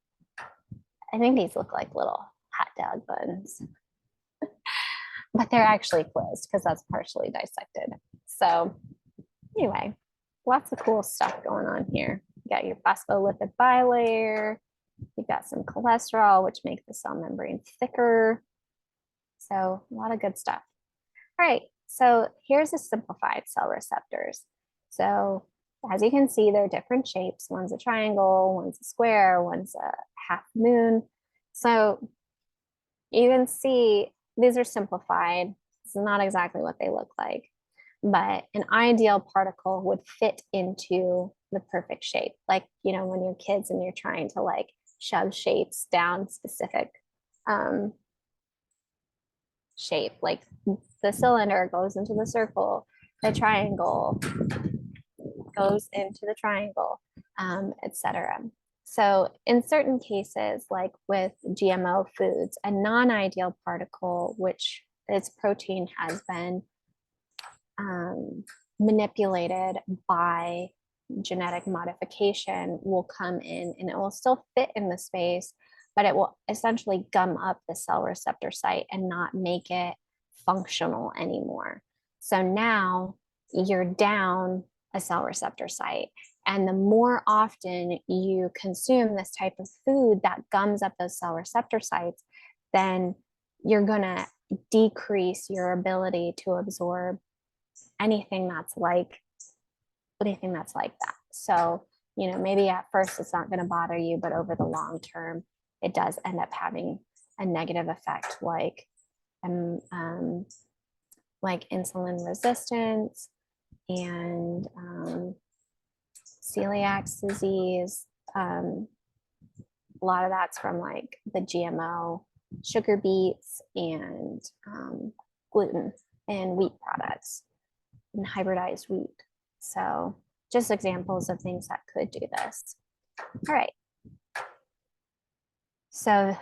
I think these look like little hot dog buns, but they're actually closed because that's partially dissected. So anyway, lots of cool stuff going on here. You got your phospholipid bilayer. You've got some cholesterol, which make the cell membrane thicker. So a lot of good stuff. All right, so here's a simplified cell receptors. So as you can see, they're different shapes. One's a triangle, one's a square, one's a half moon. So you can see these are simplified. This is not exactly what they look like, but an ideal particle would fit into the perfect shape. Like, you know, when you're kids and you're trying to like shove shapes down specific shape, like the cylinder goes into the circle, the triangle goes into the triangle, etc. So in certain cases, like with GMO foods, a non-ideal particle, which its protein has been manipulated by genetic modification, will come in and it will still fit in the space, but it will essentially gum up the cell receptor site and not make it functional anymore. So now you're down a cell receptor site. And the more often you consume this type of food that gums up those cell receptor sites, then you're going to decrease your ability to absorb anything that's like that. So, you know, maybe at first it's not going to bother you, but over the long term, it does end up having a negative effect, like insulin resistance and celiac disease. A lot of that's from like the GMO sugar beets and gluten and wheat products and hybridized wheat. So just examples of things that could do this. All right. So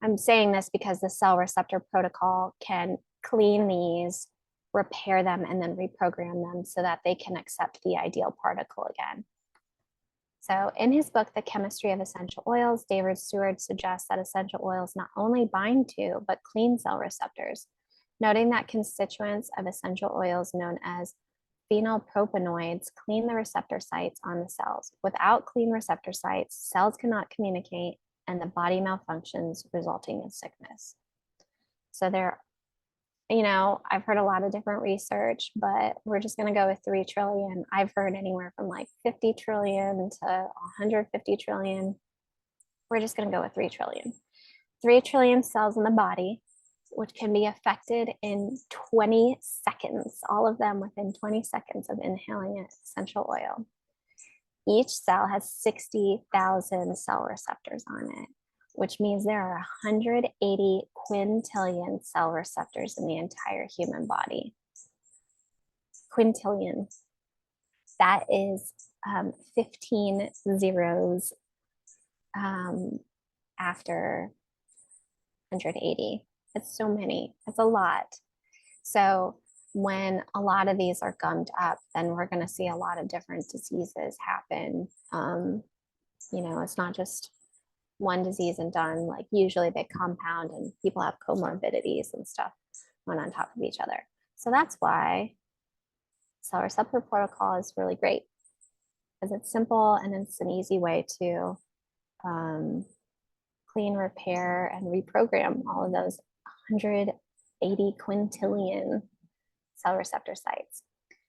I'm saying this because the cell receptor protocol can clean these, repair them, and then reprogram them so that they can accept the ideal particle again. So in his book, The Chemistry of Essential Oils, David Seward suggests that essential oils not only bind to, but clean cell receptors, noting that constituents of essential oils known as phenylpropanoids clean the receptor sites on the cells. Without clean receptor sites, cells cannot communicate and the body malfunctions, resulting in sickness. So there, you know, I've heard a lot of different research, but we're just going to go with 3 trillion. I've heard anywhere from like 50 trillion to 150 trillion. We're just going to go with 3 trillion. 3 trillion cells in the body, which can be affected in 20 seconds, all of them within 20 seconds of inhaling an essential oil. Each cell has 60,000 cell receptors on it, which means there are 180 quintillion cell receptors in the entire human body. Quintillion. That is 15 zeros after 180. It's so many. It's a lot. So when a lot of these are gummed up, then we're going to see a lot of different diseases happen. You know, it's not just one disease and done. Like usually they compound and people have comorbidities and stuff one on top of each other. So that's why cell receptor protocol is really great, because it's simple and it's an easy way to clean, repair, and reprogram all of those 180 quintillion cell receptor sites.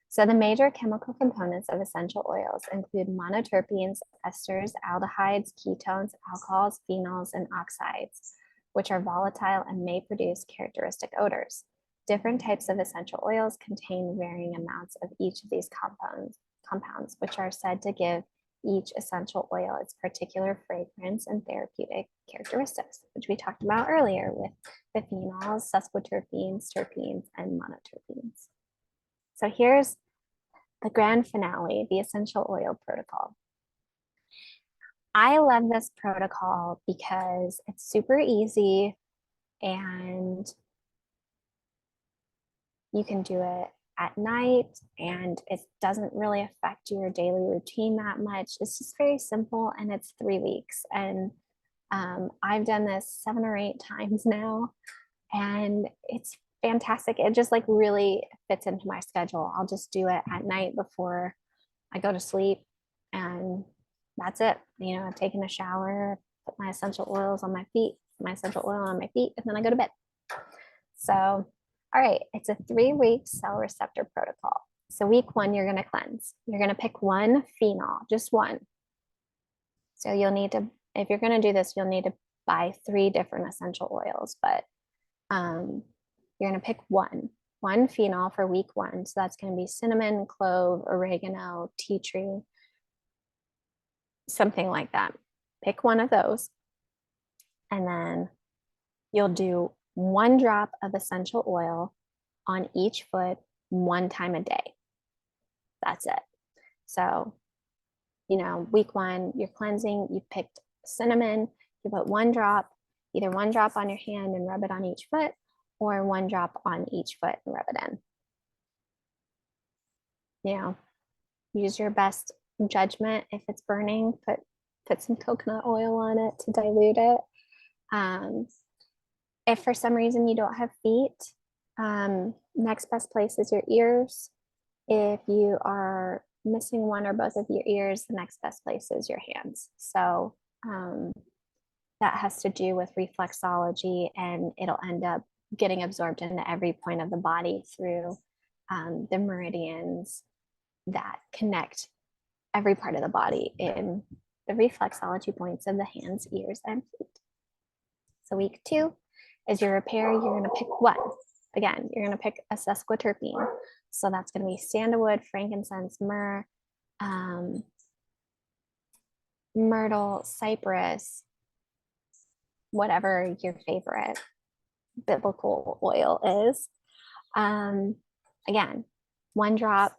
So the major chemical components of essential oils include monoterpenes, esters, aldehydes, ketones, alcohols, phenols, and oxides, which are volatile and may produce characteristic odors. Different types of essential oils contain varying amounts of each of these compounds, which are said to give each essential oil its particular fragrance and therapeutic characteristics, which we talked about earlier with the phenols, sesquiterpenes, terpenes, and monoterpenes. So here's the grand finale, the essential oil protocol. I love this protocol because it's super easy and you can do it at night and it doesn't really affect your daily routine that much. It's just very simple and it's 3 weeks. And I've done this 7 or 8 times now and it's fantastic. It just like really fits into my schedule. I'll just do it at night before I go to sleep and that's it. You know, I've taken a shower, put my essential oils on my feet, my essential oil on my feet, and then I go to bed. So, all right, it's a 3-week cell receptor protocol. So week 1, you're going to cleanse. You're going to pick one phenol, just one. So you'll need to, if you're going to do this, you'll need to buy 3 different essential oils, but you're going to pick one phenol for week 1. So that's going to be cinnamon, clove, oregano, tea tree, something like that. Pick one of those. And then you'll do 1 drop of essential oil on each foot 1 time a day. That's it. So, you know, week 1, you're cleansing, you picked cinnamon, you put 1 drop, either 1 drop on your hand and rub it on each foot, or 1 drop on each foot and rub it in. You know, use your best judgment. If it's burning, put some coconut oil on it to dilute it. If for some reason you don't have feet, next best place is your ears. If you are missing one or both of your ears, the next best place is your hands. So that has to do with reflexology, and it'll end up getting absorbed into every point of the body through the meridians that connect every part of the body in the reflexology points of the hands, ears, and feet. So week 2 is your repair. You're going to pick one. Again, you're going to pick a sesquiterpene. So that's going to be sandalwood, frankincense, myrrh, myrtle, cypress, whatever your favorite biblical oil is. Again, 1 drop,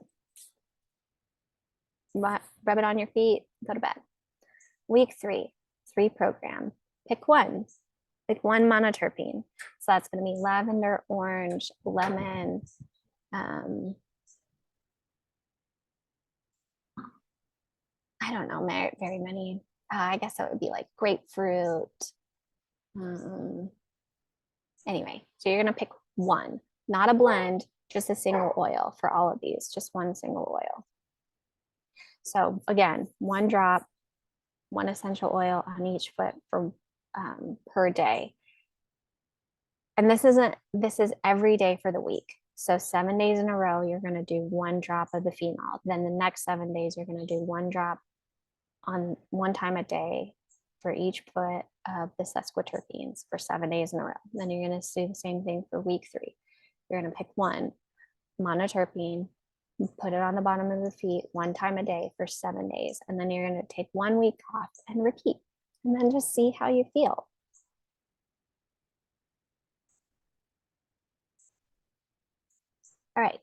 rub it on your feet, go to bed. Week 3 program. Pick one monoterpene. So that's going to be lavender, orange, lemon, I don't know, very many. I guess that would be like grapefruit. Anyway, so you're going to pick one, not a blend, just a single oil for all of these, just one single oil. So again, 1 drop, 1 essential oil on each foot for per day. And this is every day for the week. So 7 days in a row, you're going to do 1 drop of the phenol. Then the next 7 days, you're going to do 1 drop on 1 time a day for each foot of the sesquiterpenes for 7 days in a row. Then you're going to do the same thing for week 3. You're going to pick one monoterpene, put it on the bottom of the feet 1 time a day for 7 days. And then you're going to take 1 week off and repeat. And then just see how you feel. All right,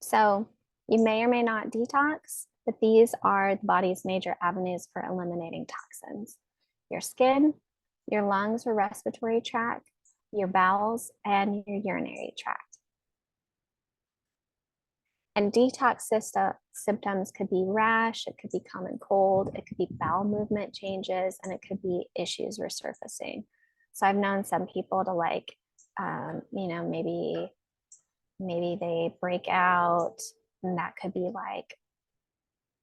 so you may or may not detox, but these are the body's major avenues for eliminating toxins: your skin, your lungs or respiratory tract, your bowels, and your urinary tract. And detox symptoms could be rash, it could be common cold, it could be bowel movement changes, and it could be issues resurfacing. So I've known some people to like, maybe they break out, and that could be like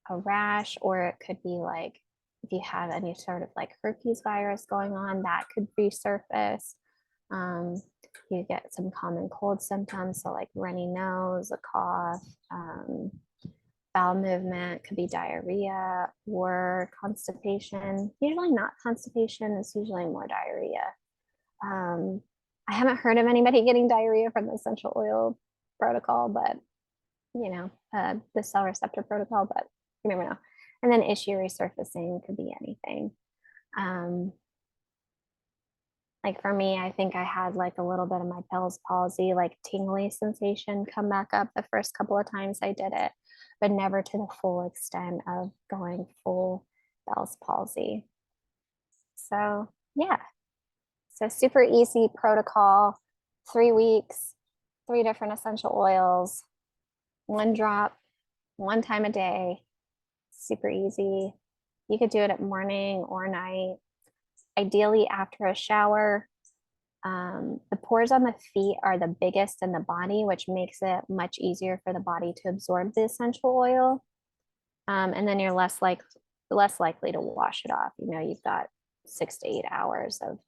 a rash, or it could be like if you have any sort of like herpes virus going on, that could resurface. You get some common cold symptoms, so like runny nose, a cough, bowel movement, could be diarrhea or constipation. Usually not constipation, it's usually more diarrhea. I haven't heard of anybody getting diarrhea from the essential oil protocol, but the cell receptor protocol, but you never know. And then issue resurfacing could be anything. Like for me, I think I had like a little bit of my Bell's palsy, like tingly sensation come back up the first couple of times I did it, but never to the full extent of going full Bell's palsy. So yeah, so super easy protocol, 3 weeks, 3 different essential oils, 1 drop, 1 time a day, super easy. You could do it at morning or night, ideally after a shower. The pores on the feet are the biggest in the body, which makes it much easier for the body to absorb the essential oil. And then you're less likely to wash it off. You've got 6 to 8 hours of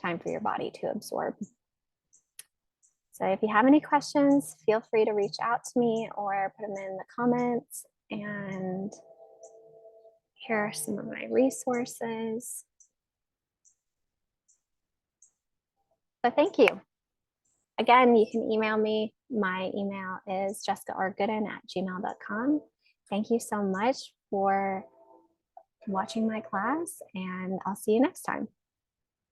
time for your body to absorb. So if you have any questions, feel free to reach out to me or put them in the comments. And here are some of my resources. But thank you. Again, you can email me. My email is jessicargooden@gmail.com. Thank you so much for watching my class, and I'll see you next time.